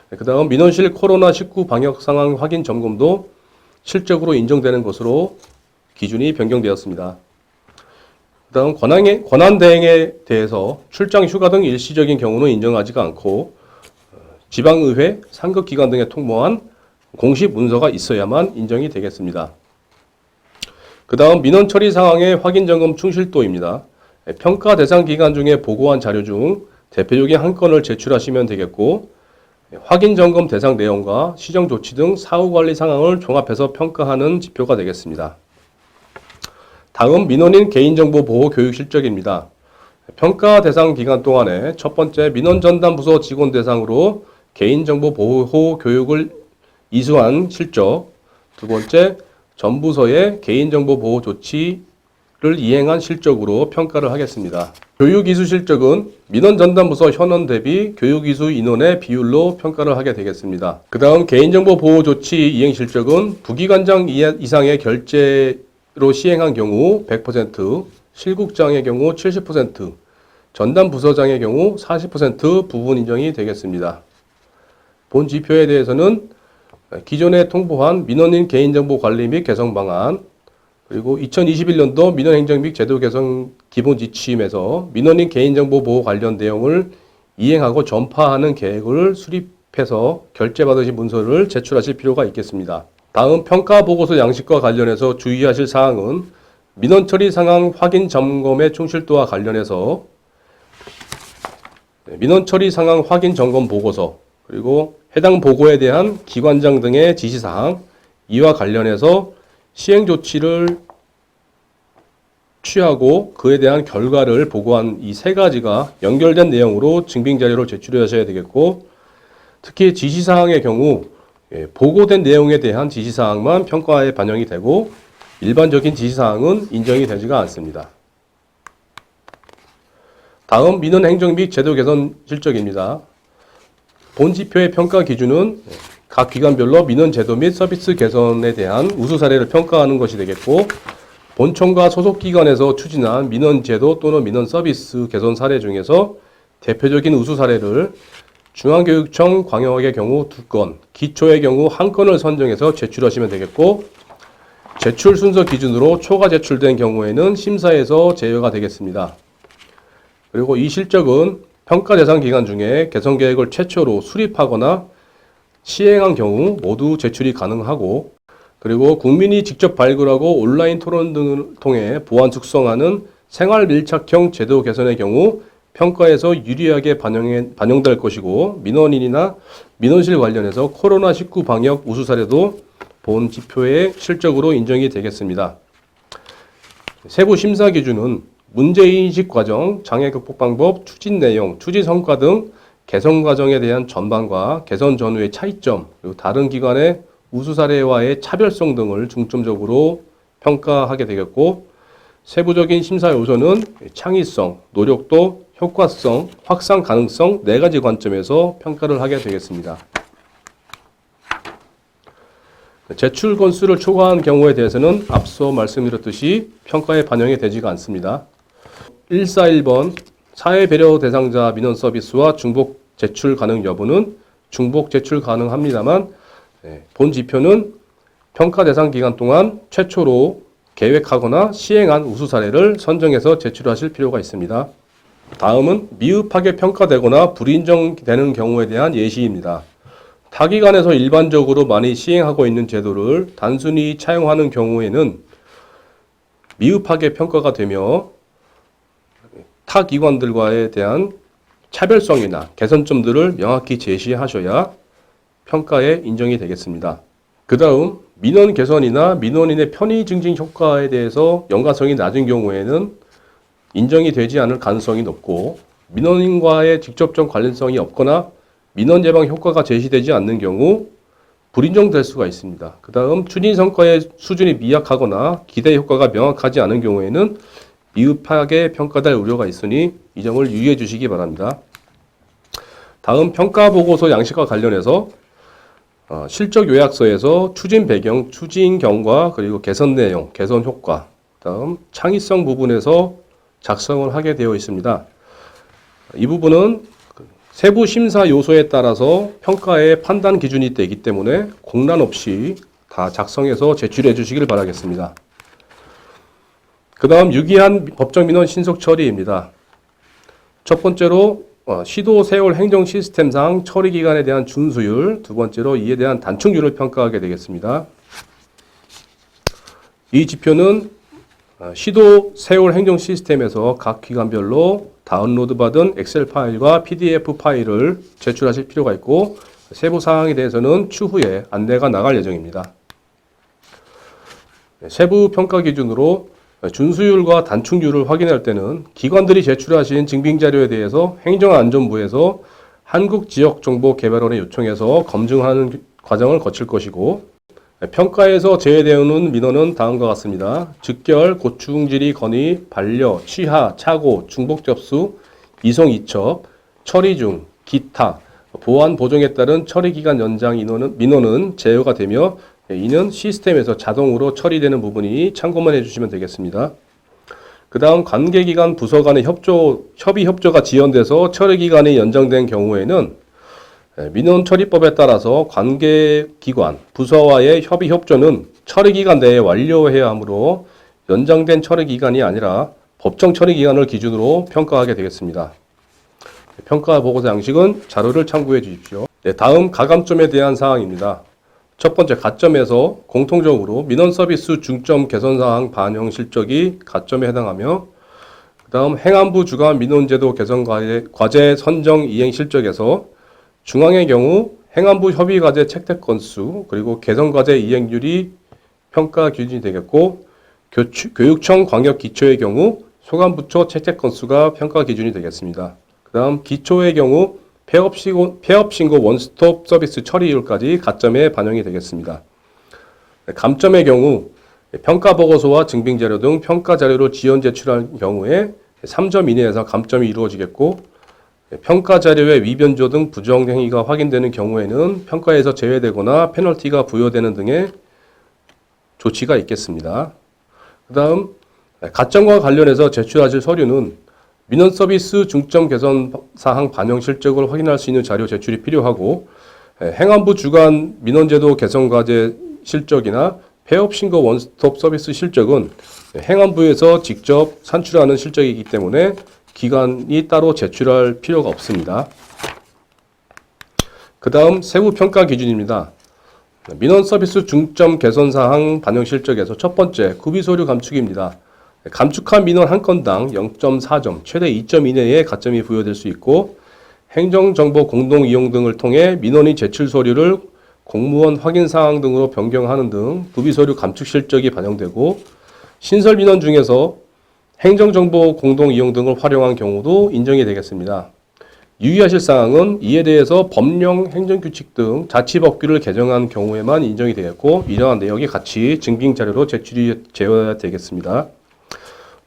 그 다음 민원실 코로나19 방역 상황 확인 점검도 실적으로 인정되는 것으로 기준이 변경되었습니다. 그 다음 권한 대행에 대해서 출장 휴가 등 일시적인 경우는 인정하지가 않고 지방의회, 상급기관 등에 통보한 공식 문서가 있어야만 인정이 되겠습니다. 그 다음 민원 처리 상황의 확인 점검 충실도입니다. 평가 대상 기간 중에 보고한 자료 중 대표적인 한 건을 제출하시면 되겠고, 확인 점검 대상 내용과 시정 조치 등 사후 관리 상황을 종합해서 평가하는 지표가 되겠습니다. 다음 민원인 개인정보 보호 교육 실적입니다. 평가 대상 기간 동안에 첫 번째 민원 전담 부서 직원 대상으로 개인정보 보호 교육을 이수한 실적, 두 번째 전부서의 개인정보 보호 조치를 이행한 실적으로 평가를 하겠습니다. 교육 이수 실적은 민원 전담 부서 현원 대비 교육 이수 인원의 비율로 평가를 하게 되겠습니다. 그 다음 개인정보 보호 조치 이행 실적은 부기관장 이상의 결재로 시행한 경우 100%, 실국장의 경우 70%, 전담 부서장의 경우 40% 부분 인정이 되겠습니다. 본 지표에 대해서는 기존에 통보한 민원인 개인정보 관리 및 개선 방안, 그리고 2021년도 민원행정 및 제도 개선 기본 지침에서 민원인 개인정보 보호 관련 내용을 이행하고 전파하는 계획을 수립해서 결재받으신 문서를 제출하실 필요가 있겠습니다. 다음 평가 보고서 양식과 관련해서 주의하실 사항은 민원 처리 상황 확인 점검의 충실도와 관련해서 민원 처리 상황 확인 점검 보고서, 그리고 해당 보고에 대한 기관장 등의 지시사항, 이와 관련해서 시행 조치를 취하고 그에 대한 결과를 보고한 이 세 가지가 연결된 내용으로 증빙자료를 제출하셔야 되겠고, 특히 지시사항의 경우 보고된 내용에 대한 지시사항만 평가에 반영이 되고 일반적인 지시사항은 인정이 되지가 않습니다. 다음 민원 행정 및 제도 개선 실적입니다. 본 지표의 평가 기준은 각 기관별로 민원 제도 및 서비스 개선에 대한 우수 사례를 평가하는 것이 되겠고, 본청과 소속 기관에서 추진한 민원 제도 또는 민원 서비스 개선 사례 중에서 대표적인 우수 사례를 중앙교육청 광역의 경우 2건, 기초의 경우 1건을 선정해서 제출하시면 되겠고, 제출 순서 기준으로 초과 제출된 경우에는 심사에서 제외가 되겠습니다. 그리고 이 실적은 평가 대상 기간 중에 개선 계획을 최초로 수립하거나 시행한 경우 모두 제출이 가능하고, 그리고 국민이 직접 발굴하고 온라인 토론 등을 통해 보완 숙성하는 생활 밀착형 제도 개선의 경우 평가에서 유리하게 반영될 것이고, 민원인이나 민원실 관련해서 코로나19 방역 우수 사례도 본 지표의 실적으로 인정이 되겠습니다. 세부 심사 기준은 문제인식 과정, 장애 극복 방법, 추진 내용, 추진 성과 등 개선 과정에 대한 전반과 개선 전후의 차이점, 그리고 다른 기관의 우수 사례와의 차별성 등을 중점적으로 평가하게 되겠고, 세부적인 심사 요소는 창의성, 노력도, 효과성, 확산 가능성 4가지 관점에서 평가를 하게 되겠습니다. 제출 건수를 초과한 경우에 대해서는 앞서 말씀드렸듯이 평가에 반영이 되지가 않습니다. 141번 사회배려 대상자 민원 서비스와 중복 제출 가능 여부는 중복 제출 가능합니다만, 본 지표는 평가 대상 기간 동안 최초로 계획하거나 시행한 우수 사례를 선정해서 제출하실 필요가 있습니다. 다음은 미흡하게 평가되거나 불인정되는 경우에 대한 예시입니다. 타기관에서 일반적으로 많이 시행하고 있는 제도를 단순히 차용하는 경우에는 미흡하게 평가가 되며 타 기관들과에 대한 차별성이나 개선점들을 명확히 제시하셔야 평가에 인정이 되겠습니다. 그 다음 민원 개선이나 민원인의 편의 증진 효과에 대해서 연관성이 낮은 경우에는 인정이 되지 않을 가능성이 높고, 민원인과의 직접적 관련성이 없거나 민원 예방 효과가 제시되지 않는 경우 불인정될 수가 있습니다. 그 다음 추진 성과의 수준이 미약하거나 기대 효과가 명확하지 않은 경우에는 미흡하게 평가될 우려가 있으니 이 점을 유의해 주시기 바랍니다. 다음 평가 보고서 양식과 관련해서 실적 요약서에서 추진 배경, 추진 경과, 그리고 개선 내용, 개선 효과, 다음 창의성 부분에서 작성을 하게 되어 있습니다. 이 부분은 세부 심사 요소에 따라서 평가의 판단 기준이 되기 때문에 공란 없이 다 작성해서 제출해 주시길 바라겠습니다. 그 다음 유기한 법정민원 신속 처리입니다. 첫 번째로 시도 세월 행정 시스템상 처리 기간에 대한 준수율, 두 번째로 이에 대한 단축률을 평가하게 되겠습니다. 이 지표는 시도 세월 행정 시스템에서 각 기관별로 다운로드 받은 엑셀 파일과 PDF 파일을 제출하실 필요가 있고, 세부 사항에 대해서는 추후에 안내가 나갈 예정입니다. 세부 평가 기준으로 준수율과 단축률을 확인할 때는 기관들이 제출하신 증빙자료에 대해서 행정안전부에서 한국지역정보개발원에 요청해서 검증하는 과정을 거칠 것이고, 평가에서 제외되는 민원은 다음과 같습니다. 즉결, 고충질의 건의, 반려, 취하, 착오, 중복 접수, 이송 이첩, 처리 중, 기타, 보안 보정에 따른 처리기간 연장 민원은 제외가 되며, 이는 시스템에서 자동으로 처리되는 부분이 참고만 해주시면 되겠습니다. 그 다음 관계기관 부서 간의 협의 협조가 지연돼서 처리기간이 연장된 경우에는 민원 처리법에 따라서 관계기관 부서와의 협의 협조는 처리기간 내에 완료해야 하므로 연장된 처리기간이 아니라 법정 처리기간을 기준으로 평가하게 되겠습니다. 평가 보고서 양식은 자료를 참고해 주십시오. 다음 가감점에 대한 사항입니다. 첫 번째, 가점에서 공통적으로 민원 서비스 중점 개선 사항 반영 실적이 가점에 해당하며, 그 다음 행안부 주관 민원제도 개선 과제 선정 이행 실적에서 중앙의 경우 행안부 협의 과제 채택 건수, 그리고 개선 과제 이행률이 평가 기준이 되겠고, 교육청 광역 기초의 경우 소관부처 채택 건수가 평가 기준이 되겠습니다. 그 다음 기초의 경우 폐업신고 원스톱 서비스 처리율까지 가점에 반영이 되겠습니다. 감점의 경우 평가보고서와 증빙자료 등 평가자료로 지연 제출할 경우에 3점 이내에서 감점이 이루어지겠고, 평가 자료의 위변조 등 부정 행위가 확인되는 경우에는 평가에서 제외되거나 페널티가 부여되는 등의 조치가 있겠습니다. 그 다음 가점과 관련해서 제출하실 서류는 민원 서비스 중점 개선 사항 반영 실적을 확인할 수 있는 자료 제출이 필요하고, 행안부 주간 민원제도 개선 과제 실적이나 폐업 신고 원스톱 서비스 실적은 행안부에서 직접 산출하는 실적이기 때문에 기관이 따로 제출할 필요가 없습니다. 그 다음 세부 평가 기준입니다. 민원 서비스 중점 개선 사항 반영 실적에서 첫 번째 구비 서류 감축입니다. 감축한 민원 한 건당 0.4점, 최대 2점 이내에 가점이 부여될 수 있고, 행정정보 공동 이용 등을 통해 민원인 제출 서류를 공무원 확인 사항 등으로 변경하는 등 구비 서류 감축 실적이 반영되고, 신설 민원 중에서 행정정보 공동 이용 등을 활용한 경우도 인정이 되겠습니다. 유의하실 사항은 이에 대해서 법령, 행정규칙 등 자치법규를 개정한 경우에만 인정이 되겠고, 이러한 내역이 같이 증빙 자료로 제출이 되어야 되겠습니다.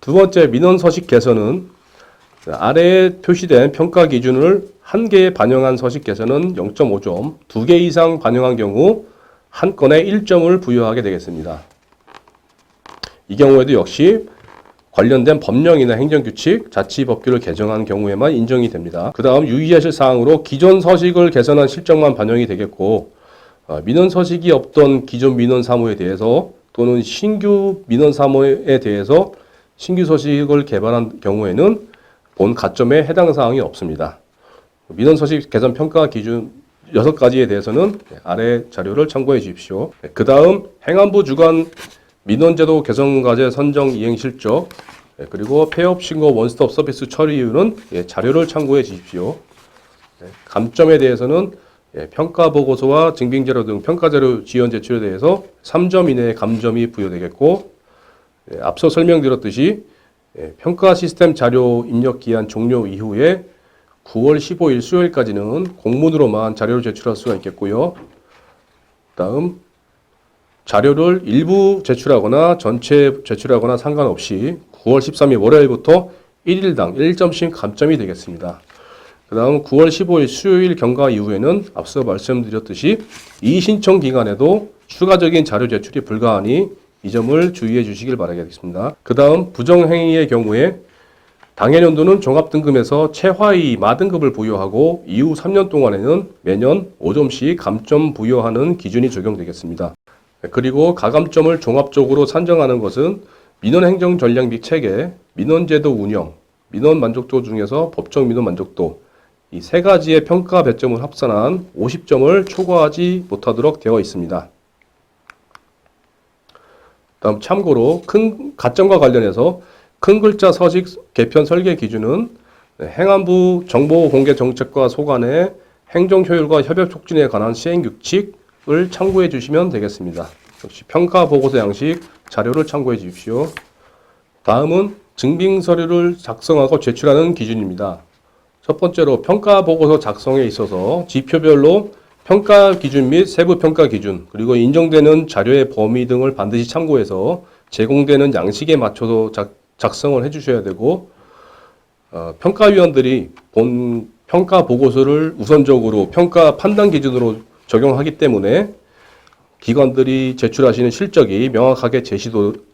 두 번째, 민원 서식 개선은 아래에 표시된 평가 기준을 1개에 반영한 서식 개선은 0.5점, 2개 이상 반영한 경우 한 건에 1점을 부여하게 되겠습니다. 이 경우에도 역시 관련된 법령이나 행정규칙, 자치법규를 개정한 경우에만 인정이 됩니다. 그 다음 유의하실 사항으로 기존 서식을 개선한 실적만 반영이 되겠고, 민원 서식이 없던 기존 민원 사무에 대해서 또는 신규 민원 사무에 대해서 신규 서식을 개발한 경우에는 본 가점에 해당 사항이 없습니다. 민원 서식 개선 평가 기준 6가지에 대해서는 아래 자료를 참고해 주십시오. 그 다음 행안부 주간 민원제도 개선과제 선정 이행 실적, 그리고 폐업 신고 원스톱 서비스 처리 이유는 자료를 참고해 주십시오. 감점에 대해서는 평가 보고서와 증빙자료 등 평가자료 지연 제출에 대해서 3점 이내의 감점이 부여되겠고, 앞서 설명드렸듯이 평가 시스템 자료 입력 기한 종료 이후에 9월 15일 수요일까지는 공문으로만 자료를 제출할 수가 있겠고요. 다음 자료를 일부 제출하거나 전체 제출하거나 상관없이 9월 13일 월요일부터 1일당 1점씩 감점이 되겠습니다. 그 다음 9월 15일 수요일 경과 이후에는 앞서 말씀드렸듯이 이신청 기간에도 추가적인 자료 제출이 불가하니 이 점을 주의해 주시길 바라겠습니다. 그 다음 부정행위의 경우에 당해년도는 종합등급에서 최하위 마등급을 부여하고 이후 3년 동안에는 매년 5점씩 감점 부여하는 기준이 적용되겠습니다. 그리고 가감점을 종합적으로 산정하는 것은 민원행정 전략 및 체계, 민원제도 운영, 민원 만족도 중에서 법정 민원 만족도 이 세 가지의 평가 배점을 합산한 50점을 초과하지 못하도록 되어 있습니다. 다음 참고로 큰 가점과 관련해서 큰 글자 서식 개편 설계 기준은 행안부 정보 공개 정책과 소관의 행정 효율과 협력 촉진에 관한 시행 규칙을 참고해 주시면 되겠습니다. 역시 평가 보고서 양식 자료를 참고해 주십시오. 다음은 증빙 서류를 작성하고 제출하는 기준입니다. 첫 번째로 평가 보고서 작성에 있어서 지표별로 평가 기준 및 세부 평가 기준, 그리고 인정되는 자료의 범위 등을 반드시 참고해서 제공되는 양식에 맞춰서 작성을 해주셔야 되고, 평가위원들이 본 평가 보고서를 우선적으로 평가 판단 기준으로 적용하기 때문에 기관들이 제출하시는 실적이 명확하게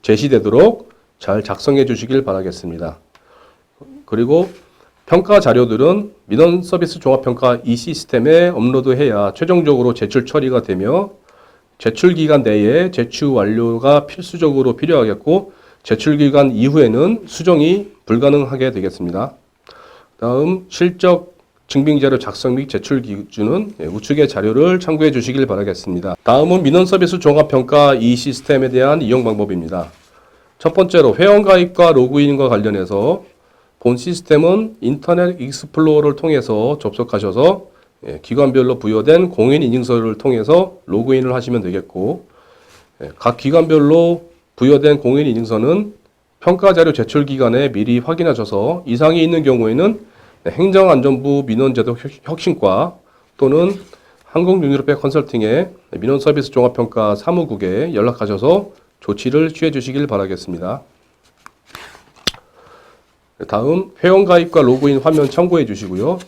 제시되도록 잘 작성해 주시길 바라겠습니다. 그리고 평가 자료들은 민원 서비스 종합평가 이 시스템에 업로드해야 최종적으로 제출 처리가 되며, 제출 기간 내에 제출 완료가 필수적으로 필요하겠고, 제출 기간 이후에는 수정이 불가능하게 되겠습니다. 다음 실적 증빙자료 작성 및 제출 기준은 우측의 자료를 참고해 주시길 바라겠습니다. 다음은 민원 서비스 종합평가 이 시스템에 대한 이용 방법입니다. 첫 번째로 회원가입과 로그인과 관련해서 본 시스템은 인터넷 익스플로러를 통해서 접속하셔서 기관별로 부여된 공인인증서를 통해서 로그인을 하시면 되겠고, 각 기관별로 부여된 공인인증서는 평가자료 제출 기간에 미리 확인하셔서 이상이 있는 경우에는 행정안전부 민원제도 혁신과 또는 한국유니로페 컨설팅의 민원서비스 종합평가 사무국에 연락하셔서 조치를 취해 주시길 바라겠습니다. 다음 회원가입과 로그인 화면 참고해 주시고요.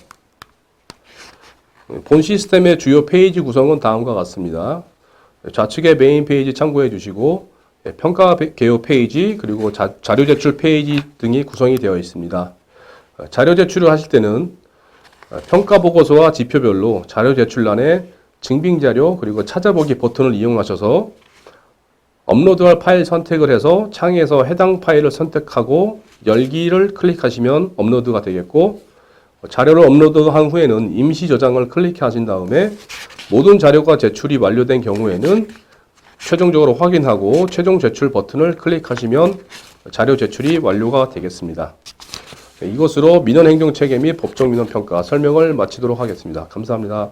본 시스템의 주요 페이지 구성은 다음과 같습니다. 좌측에 메인 페이지 참고해 주시고 평가 개요 페이지 그리고 자료 제출 페이지 등이 구성이 되어 있습니다. 자료 제출을 하실 때는 평가 보고서와 지표별로 자료 제출란에 증빙 자료 그리고 찾아보기 버튼을 이용하셔서 업로드할 파일 선택을 해서 창에서 해당 파일을 선택하고 열기를 클릭하시면 업로드가 되겠고, 자료를 업로드한 후에는 임시 저장을 클릭하신 다음에 모든 자료가 제출이 완료된 경우에는 최종적으로 확인하고 최종 제출 버튼을 클릭하시면 자료 제출이 완료가 되겠습니다. 이것으로 민원행정체계 및 법정민원평가 설명을 마치도록 하겠습니다. 감사합니다.